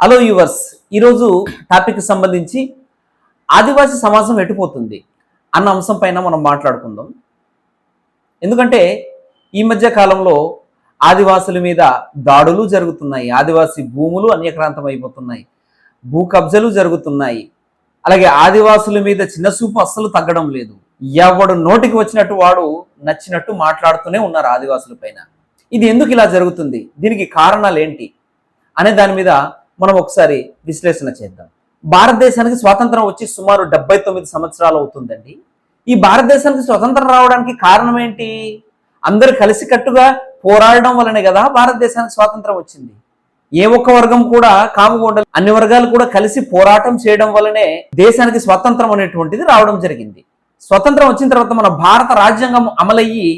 Hello yours, ఈరోజు topic సంబంధించి ఆదివాసీ సమాజం ఎటుపోతుంది అన్న అంశం పైన మనం మాట్లాడుకుందాం. ఎందుకంటే ఈ మధ్య కాలంలో ఆదివాసుల మీద దాడులు జరుగుతున్నాయి, ఆదివాసీ భూములు అన్యక్రాంతం అయిపోతున్నాయి, భూ కబ్జలు జరుగుతున్నాయి. అలాగే ఆదివాసుల మీద చిన్న చూపు అస్సలు తగ్గడం లేదు. ఎవడు నోటికి వచ్చినట్టు వాడు నచ్చినట్టు మాట్లాడుతూనే ఉన్నారు ఆదివాసుల పైన. ఇది ఎందుకు ఇలా జరుగుతుంది, దీనికి కారణాలు ఏంటి అనే దాని మీద మనం ఒకసారి విశ్లేషణ చేద్దాం. భారతదేశానికి స్వాతంత్రం వచ్చి సుమారు 79 సంవత్సరాలు అవుతుందండి. ఈ భారతదేశానికి స్వతంత్రం రావడానికి కారణం ఏంటి? అందరూ కలిసికట్టుగా పోరాడడం వల్లనే కదా భారతదేశానికి స్వాతంత్రం వచ్చింది. ఏ ఒక్క వర్గం కూడా కాముగా అన్ని వర్గాలు కూడా కలిసి పోరాటం చేయడం వల్లనే దేశానికి స్వాతంత్రం అనేటువంటిది రావడం జరిగింది. స్వతంత్రం వచ్చిన తర్వాత మన భారత రాజ్యాంగం అమలయ్యి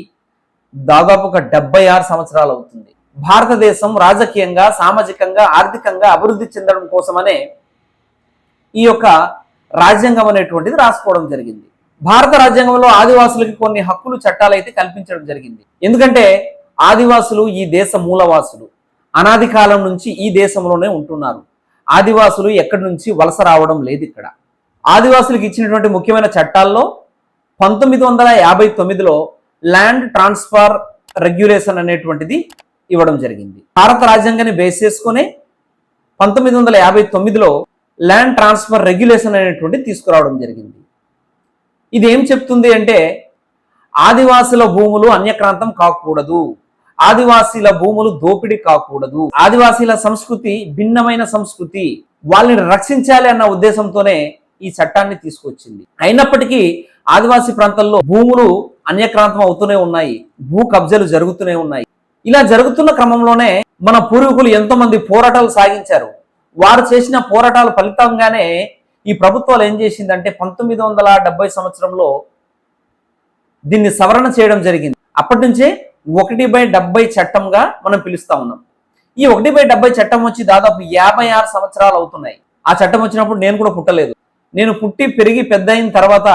దాదాపు ఒక 76 సంవత్సరాలు అవుతుంది. భారతదేశం రాజకీయంగా, సామాజికంగా, ఆర్థికంగా అభివృద్ధి చెందడం కోసమనే ఈ యొక్క రాజ్యాంగం అనేటువంటిది రాసుకోవడం జరిగింది. భారత రాజ్యాంగంలో ఆదివాసులకి కొన్ని హక్కులు, చట్టాలు అయితే కల్పించడం జరిగింది. ఎందుకంటే ఆదివాసులు ఈ దేశ మూలవాసులు, అనాది కాలం నుంచి ఈ దేశంలోనే ఉంటున్నారు. ఆదివాసులు ఎక్కడి నుంచి వలస రావడం లేదు. ఇక్కడ ఆదివాసులకు ఇచ్చినటువంటి ముఖ్యమైన చట్టాల్లో 1959లో ల్యాండ్ ట్రాన్స్ఫర్ రెగ్యులేషన్ అనేటువంటిది ఇవ్వడం జరిగింది. భారత రాజ్యాంగాన్ని బేస్ చేసుకుని 1959లో ల్యాండ్ ట్రాన్స్ఫర్ రెగ్యులేషన్ అనేటువంటిది తీసుకురావడం జరిగింది. ఇది ఏం చెప్తుంది అంటే ఆదివాసుల భూములు అన్యక్రాంతం కాకూడదు, ఆదివాసీల భూములు దోపిడీ కాకూడదు, ఆదివాసీల సంస్కృతి భిన్నమైన సంస్కృతి, వాళ్ళని రక్షించాలి అన్న ఉద్దేశంతోనే ఈ చట్టాన్ని తీసుకొచ్చింది. అయినప్పటికీ ఆదివాసీ ప్రాంతాల్లో భూములు అన్యక్రాంతం అవుతూనే ఉన్నాయి, భూ కబ్జాలు జరుగుతూనే ఉన్నాయి. ఇలా జరుగుతున్న క్రమంలోనే మన పూర్వీకులు ఎంతో మంది పోరాటాలు సాగించారు. వారు చేసిన పోరాటాల ఫలితంగానే ఈ ప్రభుత్వాలు ఏం చేసిందంటే 1970 సంవత్సరంలో దీన్ని సవరణ చేయడం జరిగింది. అప్పటి నుంచే 1/70 చట్టంగా మనం పిలుస్తా ఉన్నాం. ఈ 1/70 చట్టం వచ్చి దాదాపు 56 సంవత్సరాలు అవుతున్నాయి. ఆ చట్టం వచ్చినప్పుడు నేను కూడా పుట్టలేదు. నేను పుట్టి పెరిగి పెద్ద అయిన తర్వాత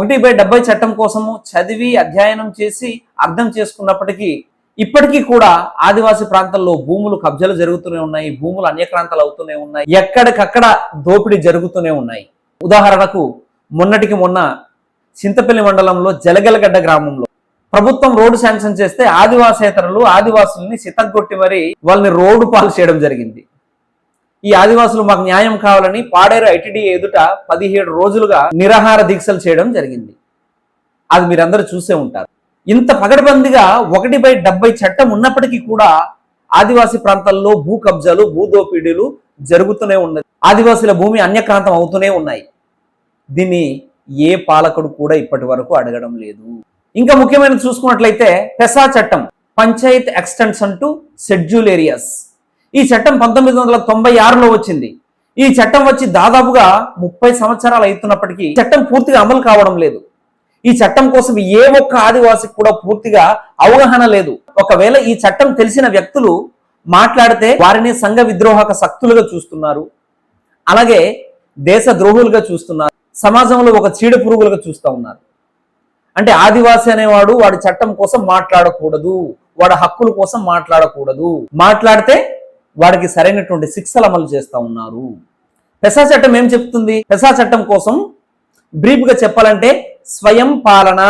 1/70 చట్టం కోసము చదివి అధ్యయనం చేసి అర్థం చేసుకున్నప్పటికీ ఇప్పటికీ కూడా ఆదివాసీ ప్రాంతాల్లో భూములు కబ్జాలు జరుగుతూనే ఉన్నాయి, భూములు అన్యక్రాంతాలు అవుతూనే ఉన్నాయి, ఎక్కడికక్కడ దోపిడీ జరుగుతూనే ఉన్నాయి. ఉదాహరణకు మొన్నటికి మొన్న చింతపల్లి మండలంలో జలగలగడ్డ గ్రామంలో ప్రభుత్వం రోడ్డు శాంక్షన్ చేస్తే ఆదివాసేతరులు ఆదివాసుల్ని చితగ్గొట్టి మరి వాళ్ళని రోడ్డు పాలు చేయడం జరిగింది. ఈ ఆదివాసులు మాకు న్యాయం కావాలని పాడేరు ఐటీడీ ఎదుట 17 రోజులుగా నిరాహార దీక్షలు చేయడం జరిగింది. అది మీరందరూ చూసే ఉంటారు. ఇంత పగడబందిగా 1/70 చట్టం ఉన్నప్పటికీ కూడా ఆదివాసీ ప్రాంతాల్లో భూ కబ్జాలు, భూ దోపిడీలు జరుగుతూనే ఉన్నది. ఆదివాసుల భూమి అన్యక్రాంతం అవుతూనే ఉన్నాయి. దీన్ని ఏ పాలకుడు కూడా ఇప్పటి వరకు అడగడం లేదు. ఇంకా ముఖ్యమైన చూసుకున్నట్లయితే పెసా చట్టం, Panchayat extension to schedule areas. ఈ చట్టం 1996లో వచ్చింది. ఈ చట్టం వచ్చి దాదాపుగా 30 సంవత్సరాలు అవుతున్నప్పటికీ చట్టం పూర్తిగా అమలు కావడం లేదు. ఈ చట్టం కోసం ఏ ఒక్క ఆదివాసికి కూడా పూర్తిగా అవగాహన లేదు. ఒకవేళ ఈ చట్టం తెలిసిన వ్యక్తులు మాట్లాడితే వారిని సంఘ విద్రోహక శక్తులుగా చూస్తున్నారు, అలాగే దేశ ద్రోహులుగా చూస్తున్నారు, సమాజంలో ఒక చీడ పురుగులుగా చూస్తూ ఉన్నారు. అంటే ఆదివాసి అనేవాడు వాడి చట్టం కోసం మాట్లాడకూడదు, వాడి హక్కుల కోసం మాట్లాడకూడదు, మాట్లాడితే వాడికి సరైనటువంటి శిక్షలు అమలు చేస్తూ ఉన్నారు. పెసా చట్టం ఏం చెప్తుంది? పెసా చట్టం కోసం బ్రీఫ్ గా చెప్పాలంటే స్వయం పాలన.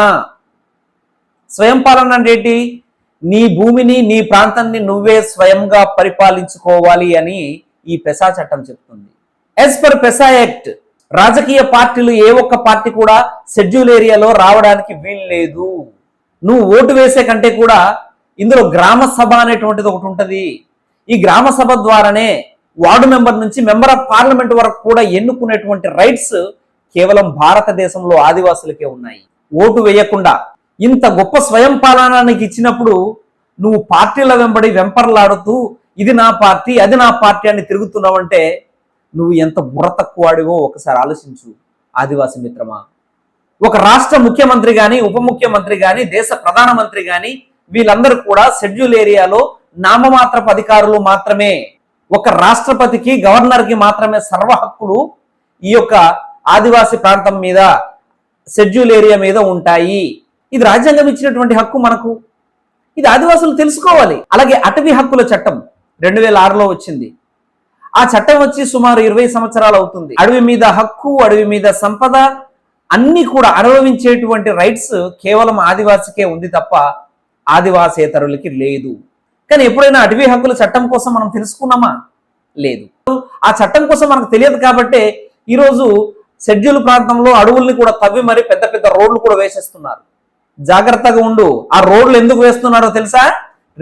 స్వయం పాలన అంటే ఏంటి? నీ భూమిని, నీ ప్రాంతాన్ని నువ్వే స్వయంగా పరిపాలించుకోవాలి అని ఈ పెసా చట్టం చెప్తుంది. యాజ్ పర్ పెసా యాక్ట్ రాజకీయ పార్టీలు ఏ ఒక్క పార్టీ కూడా షెడ్యూల్ ఏరియాలో రావడానికి వీలు లేదు. నువ్వు ఓటు వేసే కంటే కూడా ఇందులో గ్రామ సభ అనేటువంటిది ఒకటి ఉంటుంది. ఈ గ్రామ సభ ద్వారానే వార్డు మెంబర్ నుంచి మెంబర్ ఆఫ్ పార్లమెంట్ వరకు కూడా ఎన్నుకునేటువంటి రైట్స్ కేవలం భారతదేశంలో ఆదివాసులకే ఉన్నాయి. ఓటు వేయకుండా ఇంత గొప్ప స్వయం పాలనానికి ఇచ్చినప్పుడు నువ్వు పార్టీల వెంబడి వెంపర్లాడుతూ ఇది నా పార్టీ, అది నా పార్టీ అని తిరుగుతున్నావంటే నువ్వు ఎంత బుర్ర తక్కువాడివో ఒకసారి ఆలోచించు ఆదివాసి మిత్రమా. ఒక రాష్ట్ర ముఖ్యమంత్రి కానీ, ఉప ముఖ్యమంత్రి కానీ, దేశ ప్రధానమంత్రి కానీ వీళ్ళందరూ కూడా షెడ్యూల్ ఏరియాలో నామమాత్రపు అధికారులు మాత్రమే. ఒక రాష్ట్రపతికి, గవర్నర్కి మాత్రమే సర్వ హక్కులు ఈ యొక్క ఆదివాసీ ప్రాంతం మీద, షెడ్యూల్ ఏరియా మీద ఉంటాయి. ఇది రాజ్యాంగం ఇచ్చినటువంటి హక్కు మనకు. ఇది ఆదివాసులు తెలుసుకోవాలి. అలాగే అటవీ హక్కుల చట్టం 2006లో వచ్చింది. ఆ చట్టం వచ్చి సుమారు 20 సంవత్సరాలు అవుతుంది. అడవి మీద హక్కు, అడవి మీద సంపద అన్ని కూడా అనుభవించేటువంటి రైట్స్ కేవలం ఆదివాసికే ఉంది తప్ప ఆదివాసేతరులకి లేదు. కానీ ఎప్పుడైనా అటవీ హక్కుల చట్టం కోసం మనం తెలుసుకున్నామా? లేదు. ఆ చట్టం కోసం మనకు తెలియదు కాబట్టే ఈరోజు షెడ్యూల్ ప్రాంతంలో అడవుల్ని కూడా తవ్వి మరి పెద్ద పెద్ద రోడ్లు కూడా వేసేస్తున్నారు. జాగ్రత్తగా ఉండు. ఆ రోడ్లు ఎందుకు వేస్తున్నారో తెలుసా?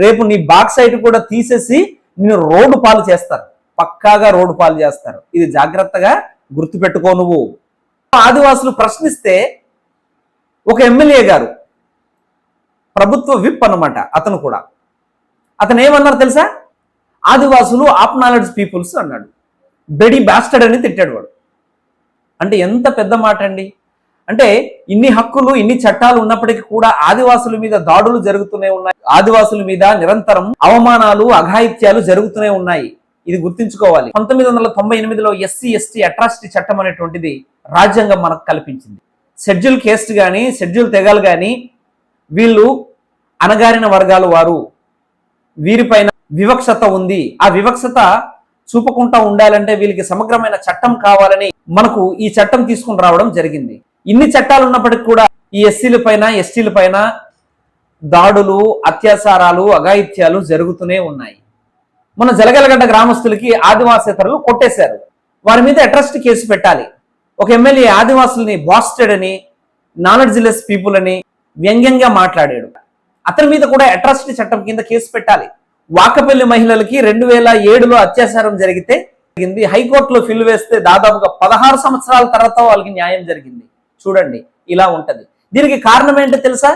రేపు నీ బాక్సైట్ కూడా తీసేసి నిన్ను రోడ్డు పాలు చేస్తారు, పక్కాగా రోడ్డు పాలు చేస్తారు. ఇది జాగ్రత్తగా గుర్తుపెట్టుకో నువ్వు. ఆదివాసులు ప్రశ్నిస్తే ఒక ఎమ్మెల్యే గారు, ప్రభుత్వ విప్ అన్నమాట అతను ఏమన్నారు తెలుసా? ఆదివాసులు ఆప్నాలెడ్జ్ పీపుల్స్ అన్నాడు. బెడీ బాస్టర్డ్ అని తిట్టాడు వాడు. అంటే ఎంత పెద్ద మాట అండి. అంటే ఇన్ని హక్కులు, ఇన్ని చట్టాలు ఉన్నప్పటికీ కూడా ఆదివాసుల మీద దాడులు జరుగుతూనే ఉన్నాయి. ఆదివాసుల మీద నిరంతరం అవమానాలు, అఘాయిత్యాలు జరుగుతూనే ఉన్నాయి. ఇది గుర్తుంచుకోవాలి. 1998లో ఎస్సీ ఎస్టీ అట్రాసిటీ చట్టం అనేటువంటిది రాజ్యాంగం మనకు కల్పించింది. షెడ్యూల్ కేస్ట్ కానీ, షెడ్యూల్ తెగలు కానీ వీళ్ళు అణగారిన వర్గాలు వారు, వీరిపైన వివక్షత ఉంది. ఆ వివక్షత చూపకుండా ఉండాలంటే వీళ్ళకి సమగ్రమైన చట్టం కావాలని మనకు ఈ చట్టం తీసుకుని రావడం జరిగింది. ఇన్ని చట్టాలు ఉన్నప్పటికీ కూడా ఈ ఎస్సీల పైన, ఎస్టీల పైన దాడులు, అత్యాచారాలు, అఘాయిత్యాలు జరుగుతూనే ఉన్నాయి. మన జలగలగడ్డ గ్రామస్తులకి ఆదివాసేతరులు కొట్టేశారు. వారి మీద అట్రాసిటీ కేసు పెట్టాలి. ఒక ఎమ్మెల్యే ఆదివాసుల్ని బాస్టెడ్ అని, నాలెడ్జ్లెస్ పీపుల్ అని వ్యంగ్యంగా మాట్లాడాడు. అతని మీద కూడా అట్రాసిటీ చట్టం కింద కేసు పెట్టాలి. వాకపల్లి మహిళలకి 2007లో అత్యాచారం జరిగింది. హైకోర్టులో ఫిల్ వేస్తే దాదాపుగా 16 సంవత్సరాల తర్వాత వాళ్ళకి న్యాయం జరిగింది. చూడండి, ఇలా ఉంటది. దీనికి కారణం ఏంటో తెలుసా?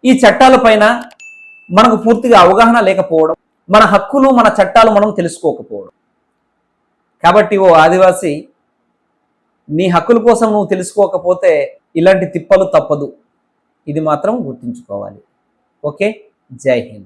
ఈ చట్టాల పైన మనకు పూర్తిగా అవగాహన లేకపోవడం, మన హక్కులు, మన చట్టాలు మనం తెలుసుకోకపోవడం. కాబట్టి ఓ ఆదివాసి, నీ హక్కుల కోసం నువ్వు తెలుసుకోకపోతే ఇలాంటి తిప్పలు తప్పదు. ఇది మాత్రం గుర్తుంచుకోవాలి. ఓకే, జై హింద్.